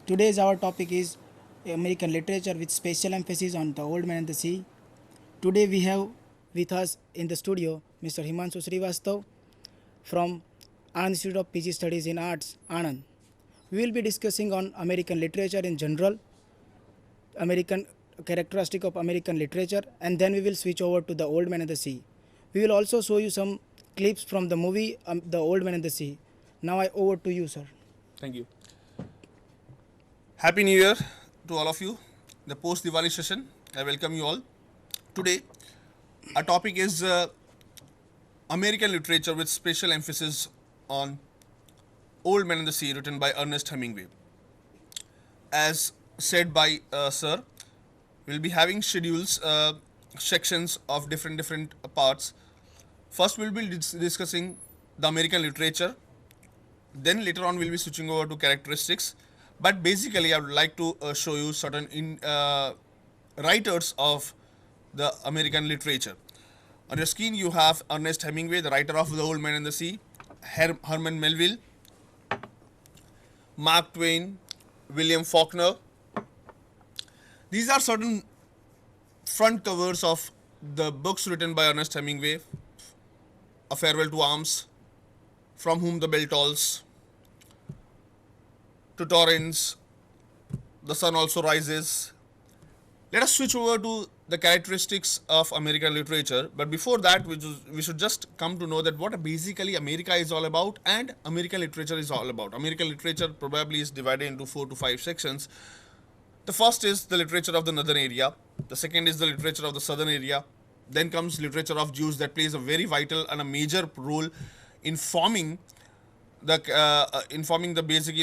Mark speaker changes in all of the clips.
Speaker 1: Today's our topic is American literature with special emphasis on the Old Man and the Sea. Today we have with us in the studio Mr. Himanshu Srivastav from Anand Institute of PG Studies in Arts, Anand. We will be discussing on American literature in general, American characteristic of American literature, and then we will switch over to the Old Man and the Sea. We will also show you some clips from the movie The Old Man and the Sea. Now I over to you, sir.
Speaker 2: Thank you. Happy New Year to all of you. The post Diwali session. I welcome you all. Today, our topic is American literature with special emphasis on Old Man and the Sea, written by Ernest Hemingway. As said by Sir, we'll be having schedules, sections of different parts. First, we'll be discussing the American literature. Then later on, we'll be switching over to characteristics. But basically, I would like to show you certain writers of the American literature. On your screen, you have Ernest Hemingway, the writer of The Old Man and the Sea, Herman Melville, Mark Twain, William Faulkner. These are certain front covers of the books written by Ernest Hemingway: A Farewell to Arms, From Whom the Bell Tolls, To Torrance, The Sun Also Rises. Let us switch over to the characteristics of American literature. But before that, we should just come to know that what basically America is all about and American literature is all about. American literature probably is divided into 4 to 5 sections. The first is the literature of the northern area. The second is the literature of the southern area. Then comes literature of Jews, that plays a very vital and a major role in forming the basic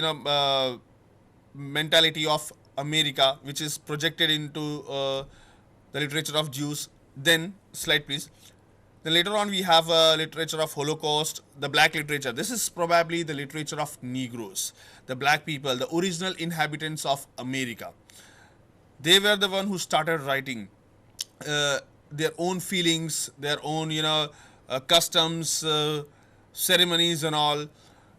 Speaker 2: mentality of America, which is projected into the literature of Jews. Then slide please. Then later on we have literature of Holocaust, the black literature. This is probably the literature of Negroes, the black people, the original inhabitants of America. They were the one who started writing their own feelings, their own customs, ceremonies and all.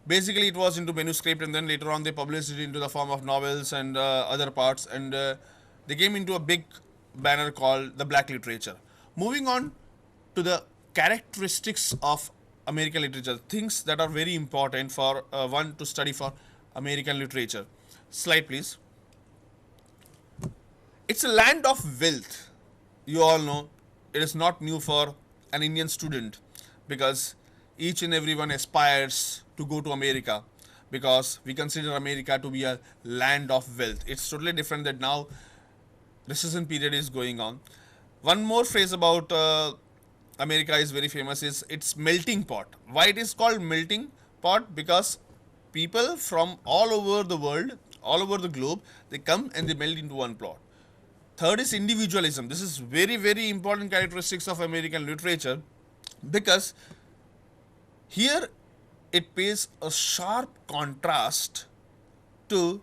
Speaker 2: Basically, it was into manuscript, and then later on they published it into the form of novels and other parts, and they came into a big banner called the black literature. Moving on to the characteristics of American literature, things that are very important for one to study for American literature. Slide please. It's a land of wealth. You all know it is not new for an Indian student, because each and everyone aspires to go to America, because we consider America to be a land of wealth. It's totally different that now recession period is going on. One more phrase about America is very famous, is its melting pot. Why it is called melting pot? Because people from all over the world, all over the globe, they come and they melt into one plot. Third is individualism. This is very important characteristics of American literature, because here it pays a sharp contrast to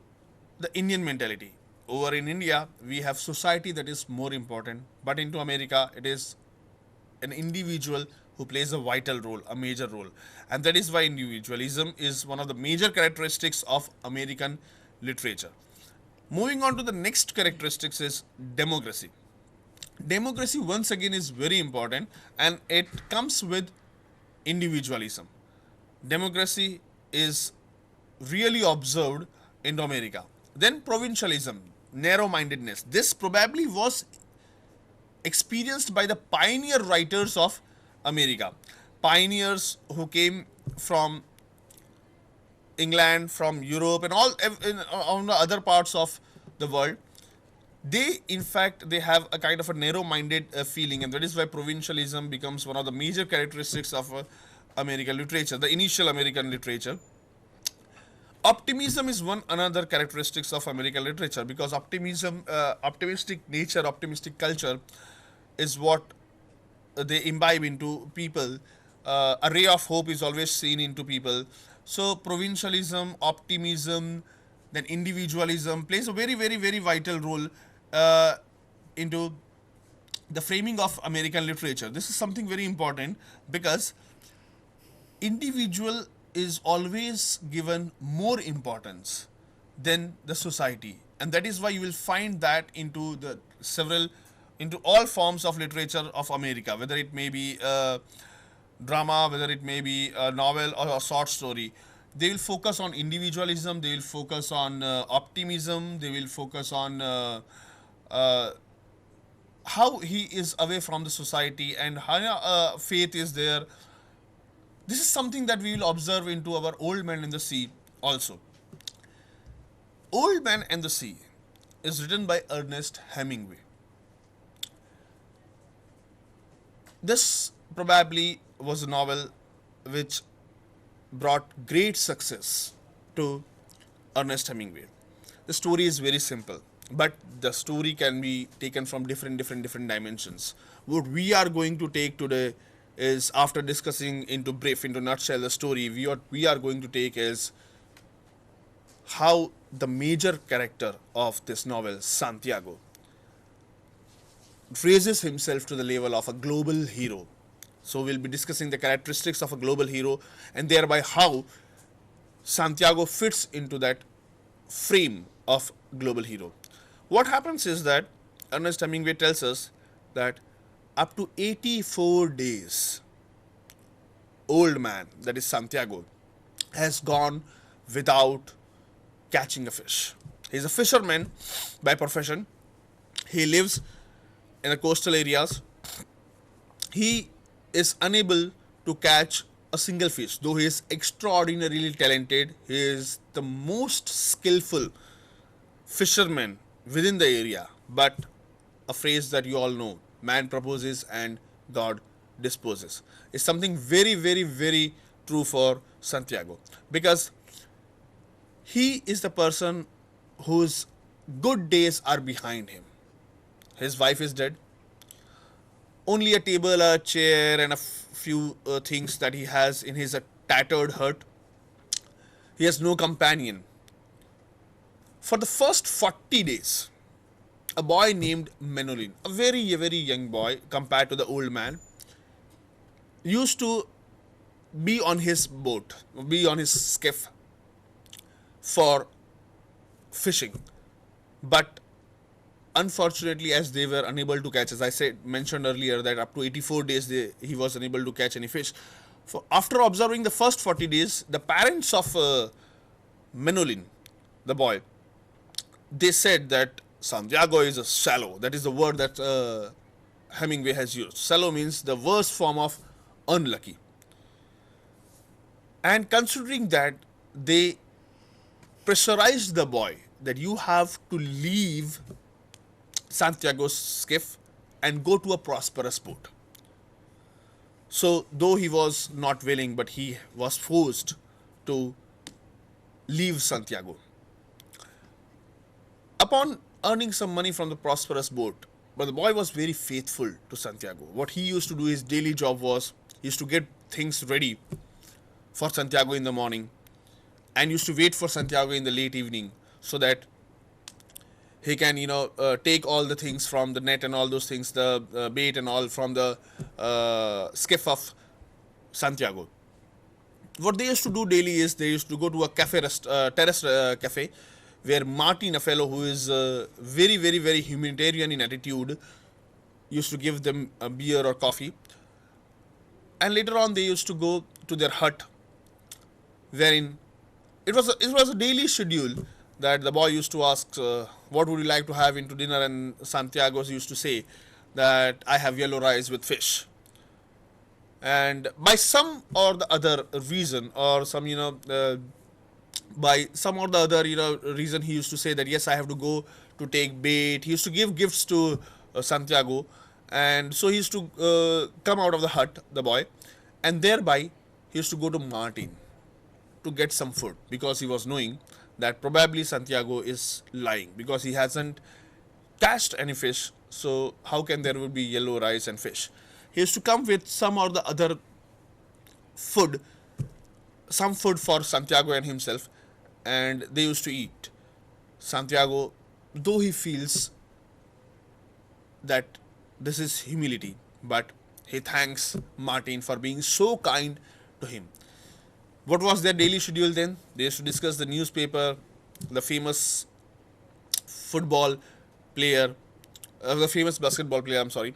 Speaker 2: the Indian mentality. Over in India, we have society that is more important, but into America, it is an individual who plays a vital role, a major role. And that is why individualism is one of the major characteristics of American literature. Moving on to the next characteristics is democracy. Democracy once again is very important, and it comes with individualism. Democracy is really observed in America. Then provincialism, narrow-mindedness. This probably was experienced by the pioneer writers of America. Pioneers who came from England, from Europe, and on the other parts of the world. They, in fact, they have a kind of a narrow-minded feeling, and that is why provincialism becomes one of the major characteristics of American literature, the initial American literature. Optimism is one another characteristics of American literature, because optimism, optimistic nature, optimistic culture is what they imbibe into people. A ray of hope is always seen into people. So provincialism, optimism, then individualism plays a very vital role into the framing of American literature. This is something very important, because individual is always given more importance then the society. And that is why you will find that into the several, into all forms of literature of America, whether it may be drama, whether it may be a novel or a short story. They will focus on individualism, they will focus on optimism, they will focus on uh, how he is away from the society and how faith is there. This is something that we will observe into our Old Man in the Sea also. Old Man and the Sea is written by Ernest Hemingway. This probably was a novel which brought great success to Ernest Hemingway. The story is very simple, but the story can be taken from different dimensions. What we are going to take today is, after discussing into brief, into nutshell the story, we are going to take is how the major character of this novel, Santiago, raises himself to the level of a global hero. So we'll be discussing the characteristics of a global hero and thereby how Santiago fits into that frame of global hero. What happens is that Ernest Hemingway tells us that up to 84 days, Old Man, that is Santiago, has gone without catching a fish. He's a fisherman by profession. He lives in the coastal areas. He is unable to catch a single fish, though he is extraordinarily talented. He is the most skillful fisherman within the area. But a phrase that you all know, man proposes and God disposes, is something very true for Santiago, because he is the person whose good days are behind him. His wife is dead. Only a table, a chair, and a few things that he has in his tattered hut. He has no companion. For the first 40 days, a boy named Menolin, a very young boy compared to the Old Man, used to be on his boat, be on his skiff for fishing. But unfortunately, as they were unable to catch, as I mentioned earlier, that up to 84 days he was unable to catch any fish. After observing the first 40 days, the parents of Menolin, the boy, they said that Santiago is a shallow. That is the word that Hemingway has used. Shallow means the worst form of unlucky. And considering that, they pressurized the boy that you have to leave Santiago's skiff and go to a prosperous port. So, though he was not willing, but he was forced to leave Santiago. Upon earning some money from the prosperous boat, but the boy was very faithful to Santiago. What he used to do, his daily job was, he used to get things ready for Santiago in the morning and used to wait for Santiago in the late evening so that he can, take all the things from the net and all those things, the bait and all from the skiff of Santiago. What they used to do daily is they used to go to a terrace cafe, where Martin, a fellow who is very humanitarian in attitude, used to give them a beer or coffee. And later on, they used to go to their hut, wherein it was a daily schedule that the boy used to ask, what would you like to have into dinner? And Santiago used to say that I have yellow rice with fish. And by some or the other reason, or some, by some or the other, reason, he used to say that, yes, I have to go to take bait. He used to give gifts to Santiago. And so he used to come out of the hut, the boy, and thereby he used to go to Martin to get some food, because he was knowing that probably Santiago is lying, because he hasn't catched any fish. So how can there would be yellow rice and fish? He used to come with some or the other food, some food for Santiago and himself, and they used to eat. Santiago, though he feels that this is humility, but he thanks Martin for being so kind to him. What was their daily schedule then? They used to discuss the newspaper, the famous football player, the famous basketball player, I'm sorry,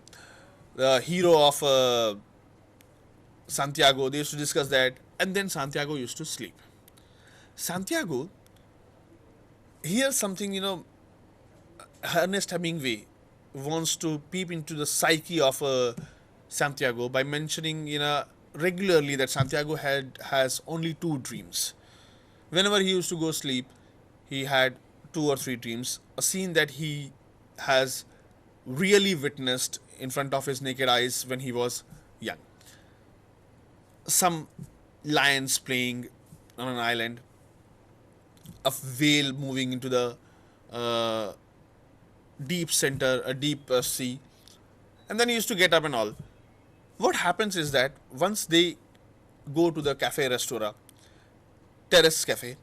Speaker 2: the hero of Santiago. They used to discuss that, and then Santiago used to sleep. Santiago here's something, Ernest Hemingway wants to peep into the psyche of Santiago by mentioning, regularly that Santiago has only two dreams. Whenever he used to go sleep, he had two or three dreams. A scene that he has really witnessed in front of his naked eyes when he was young. Some lions playing on an island, a whale moving into the uh, deep center, a deep sea, and then he used to get up and all. What happens is that once they go to the cafe restaurant, terrace cafe,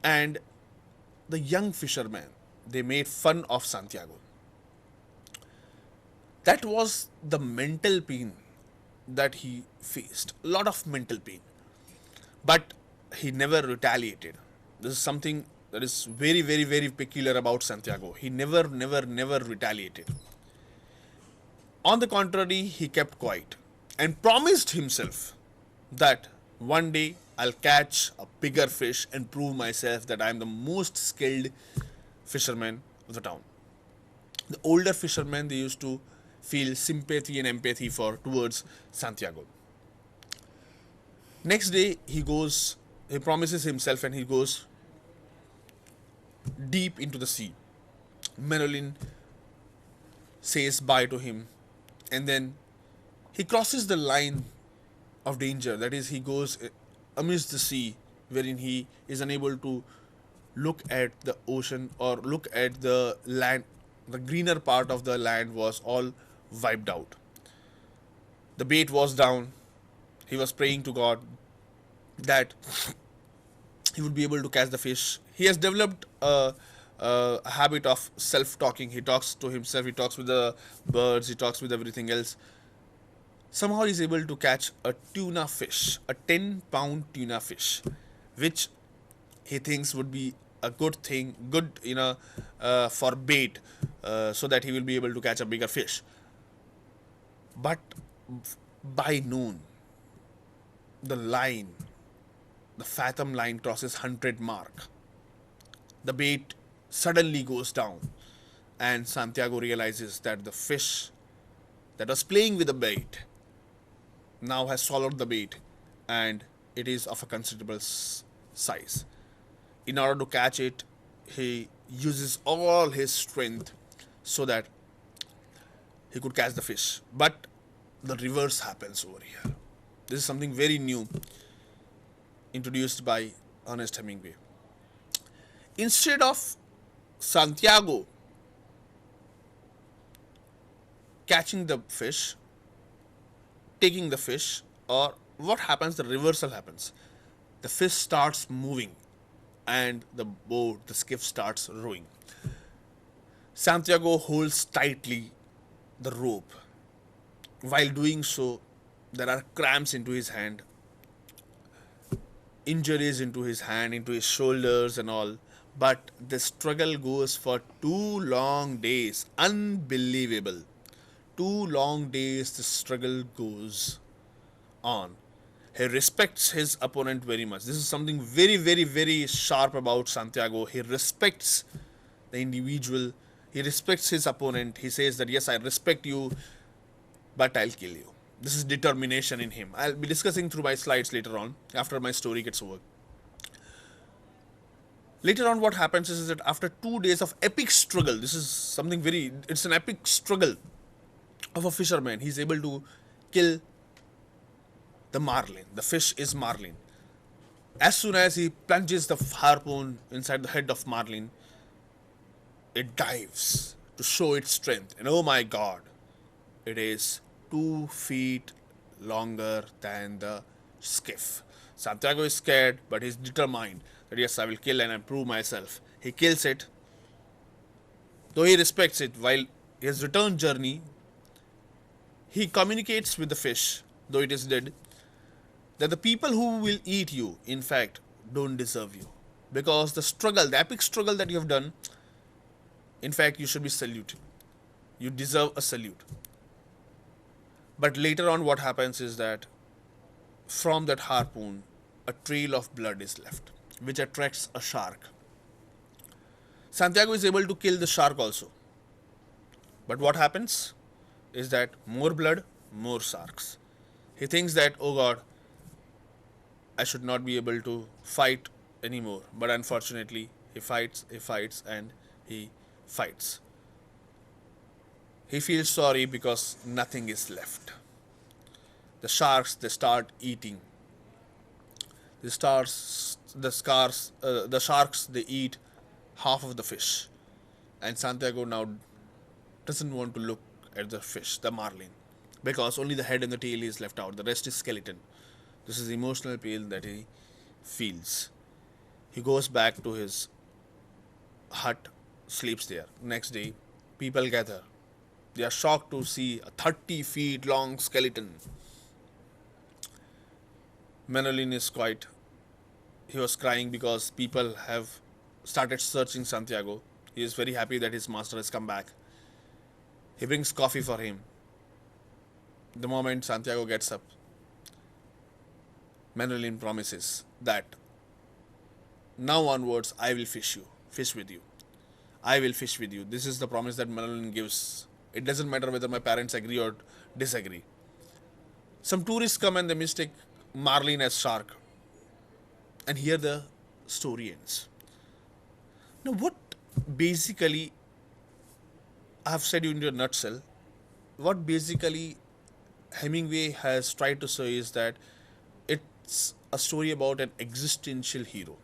Speaker 2: and the young fishermen, they made fun of Santiago. That was the mental pain that he faced. A lot of mental pain. But he never retaliated. This is something that is very, very, very peculiar about Santiago. He never, never, never retaliated. On the contrary, he kept quiet and promised himself that one day I'll catch a bigger fish and prove myself that I'm the most skilled fisherman of the town. The older fishermen, they used to feel sympathy and empathy for towards Santiago. Next day he promises himself and he goes deep into the sea. Menolin says bye to him, and then he crosses the line of danger. That is, he goes amidst the sea, wherein he is unable to look at the ocean or look at the land. The greener part of the land was all wiped out. The bait was down. He was praying to God that he would be able to catch the fish. He has developed a habit of self-talking. He talks to himself. He talks with the birds. He talks with everything else. Somehow he's able to catch a tuna fish, a 10-pound tuna fish, which he thinks would be a good thing, good, for bait, so that he will be able to catch a bigger fish. But by noon, the line, the fathom line crosses 100 mark. The bait suddenly goes down, and Santiago realizes that the fish that was playing with the bait now has swallowed the bait, and it is of a considerable size. In order to catch it, he uses all his strength so that he could catch the fish. But the reverse happens over here. This is something very new introduced by Ernest Hemingway. Instead of Santiago catching the fish, taking the fish, or what happens, the reversal happens. The fish starts moving and the boat, the skiff starts rowing. Santiago holds tightly the rope. While doing so, there are cramps into his hand, injuries into his hand, into his shoulders, and all. But the struggle goes for 2 long days. Unbelievable. 2 long days the struggle goes on. He respects his opponent very much. This is something very, very, very sharp about Santiago. He respects the individual. He respects his opponent. He says that, yes, I respect you, but I'll kill you. This is determination in him. I'll be discussing through my slides later on, after my story gets over. Later on, what happens is that after 2 days of epic struggle, this is something very, it's an epic struggle of a fisherman. He's able to kill the marlin. The fish is marlin. As soon as he plunges the harpoon inside the head of marlin, it dives to show its strength. And oh my God, it is 2 feet longer than the skiff. Santiago is scared, but he's determined that, yes, I will kill and I prove myself. He kills it. Though he respects it, while his return journey, he communicates with the fish, though it is dead, that the people who will eat you, in fact, don't deserve you, because the struggle, the epic struggle that you have done, in fact, you should be saluted. You deserve a salute. But later on, what happens is that from that harpoon, a trail of blood is left, which attracts a shark. Santiago is able to kill the shark also. But what happens is that more blood, more sharks. He thinks that, oh God, I should not be able to fight anymore. But unfortunately, he fights, and he fights. He feels sorry because nothing is left. The sharks, they start eating. The sharks, they eat half of the fish. And Santiago now doesn't want to look at the fish, the marlin, because only the head and the tail is left out. The rest is skeleton. This is the emotional pain that he feels. He goes back to his hut, sleeps there. Next day, people gather. They are shocked to see a 30 feet long skeleton. Manolin is quiet. He was crying because people have started searching Santiago. He is very happy that his master has come back. He brings coffee for him. The moment Santiago gets up, Manolin promises that now onwards I will fish with you. I will fish with you. This is the promise that Manolin gives. It doesn't matter whether my parents agree or disagree. Some tourists come and they mistake marlin as shark. And here the story ends. Now, what basically I have said you in a nutshell, what basically Hemingway has tried to say is that it's a story about an existential hero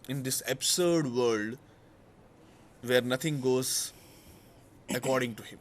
Speaker 2: in this absurd world where nothing goes according to him.